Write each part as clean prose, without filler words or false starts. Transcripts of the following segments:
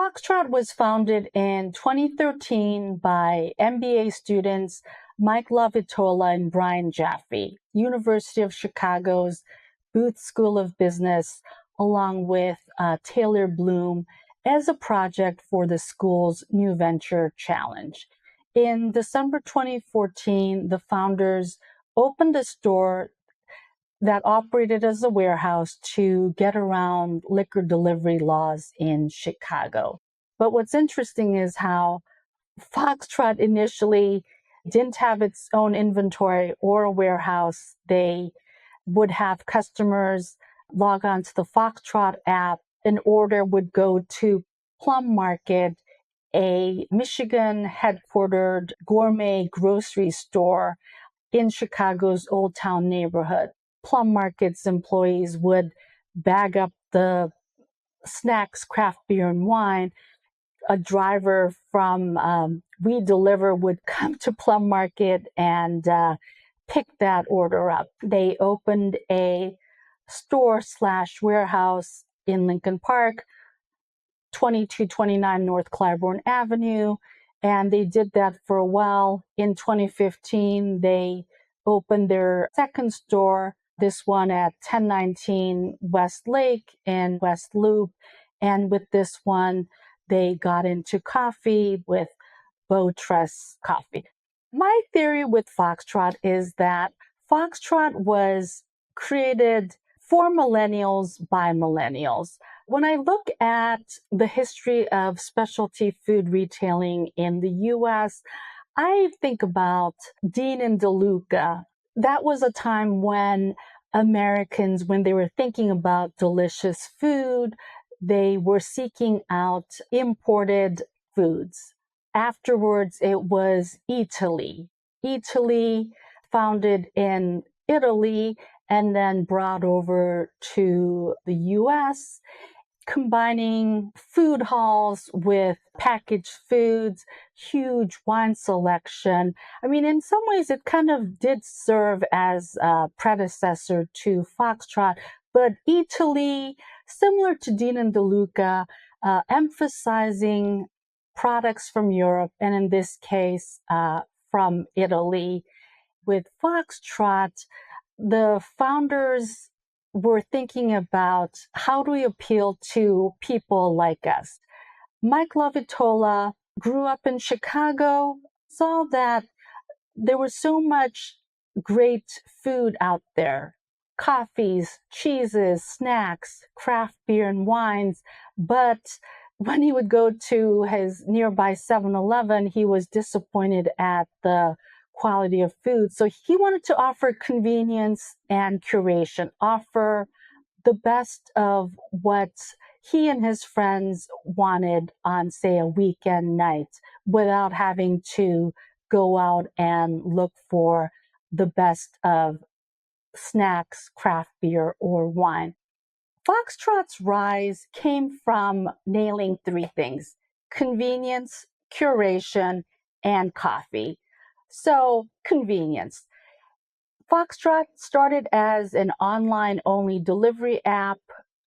Foxtrot was founded in 2013 by MBA students Mike Lavitola and Brian Jaffe, University of Chicago's Booth School of Business, along with Taylor Bloom, as a project for the school's New Venture Challenge. In December 2014, the founders opened a store that operated as a warehouse to get around liquor delivery laws in Chicago. But what's interesting is how Foxtrot initially didn't have its own inventory or a warehouse. They would have customers log on to the Foxtrot app. An order would go to Plum Market, a Michigan headquartered gourmet grocery store in Chicago's Old Town neighborhood. Plum Market's employees would bag up the snacks, craft beer, and wine. A driver from We Deliver would come to Plum Market and pick that order up. They opened a store/warehouse in Lincoln Park, 2229 North Claiborne Avenue, and they did that for a while. In 2015, they opened their second store, this one at 1019 West Lake in West Loop. And with this one, they got into coffee with Bow Trust Coffee. My theory with Foxtrot is that Foxtrot was created for millennials by millennials. When I look at the history of specialty food retailing in the US, I think about Dean and DeLuca. That was a time when Americans, when they were thinking about delicious food, they were seeking out imported foods. Afterwards, it was Italy. Italy, founded in Italy and then brought over to the US, combining food halls with packaged foods, huge wine selection. I mean, in some ways, it kind of did serve as a predecessor to Foxtrot, but Italy, similar to Dean and DeLuca, emphasizing products from Europe, and in this case, from Italy. With Foxtrot, the founders were thinking about how do we appeal to people like us. Mike Lavitola grew up in Chicago, saw that there was so much great food out there. Coffees, cheeses, snacks, craft beer and wines. But when he would go to his nearby 7-Eleven, he was disappointed at the quality of food. So he wanted to offer convenience and curation, offer the best of what he and his friends wanted on, say, a weekend night without having to go out and look for the best of snacks, craft beer, or wine. Foxtrot's rise came from nailing three things: convenience, curation, and coffee. So, convenience. Foxtrot started as an online-only delivery app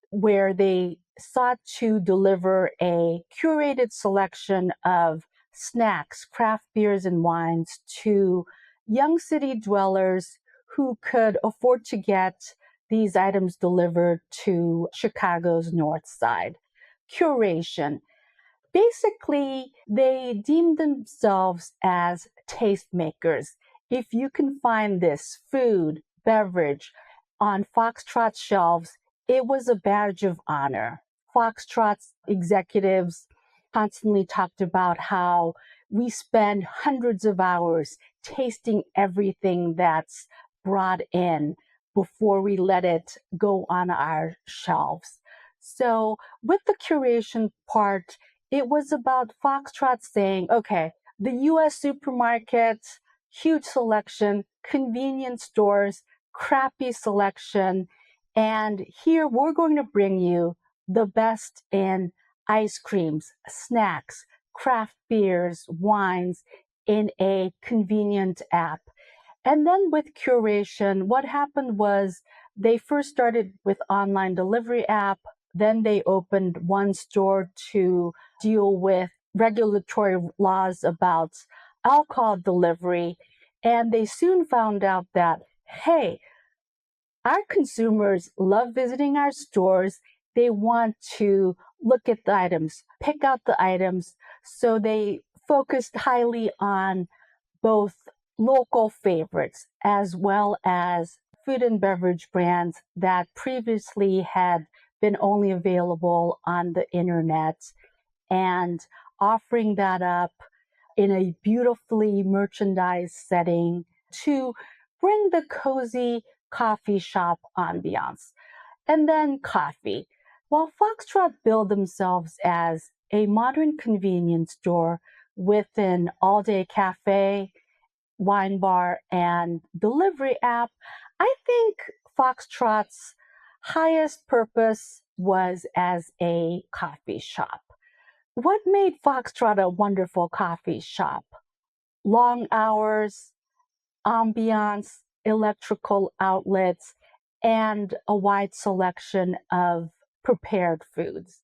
where they sought to deliver a curated selection of snacks, craft beers, and wines to young city dwellers who could afford to get these items delivered to Chicago's North Side. Curation. Basically, they deemed themselves as tastemakers. If you can find this food, beverage on Foxtrot's shelves, it was a badge of honor. Foxtrot's executives constantly talked about how we spend hundreds of hours tasting everything that's brought in before we let it go on our shelves. So with the curation part, it was about Foxtrot saying, okay, the US supermarket, huge selection, convenience stores, crappy selection, and here we're going to bring you the best in ice creams, snacks, craft beers, wines in a convenient app. And then with curation, what happened was they first started with online delivery app, Then they opened one store to deal with regulatory laws about alcohol delivery. And they soon found out that, hey, our consumers love visiting our stores. They want to look at the items, pick out the items. So they focused highly on both local favorites as well as food and beverage brands that previously had been only available on the internet, and offering that up in a beautifully merchandised setting to bring the cozy coffee shop ambiance. And then coffee. While Foxtrot billed themselves as a modern convenience store with an all-day cafe, wine bar, and delivery app, I think Foxtrot's highest purpose was as a coffee shop. What made Foxtrot a wonderful coffee shop? Long hours, ambiance, electrical outlets, and a wide selection of prepared foods.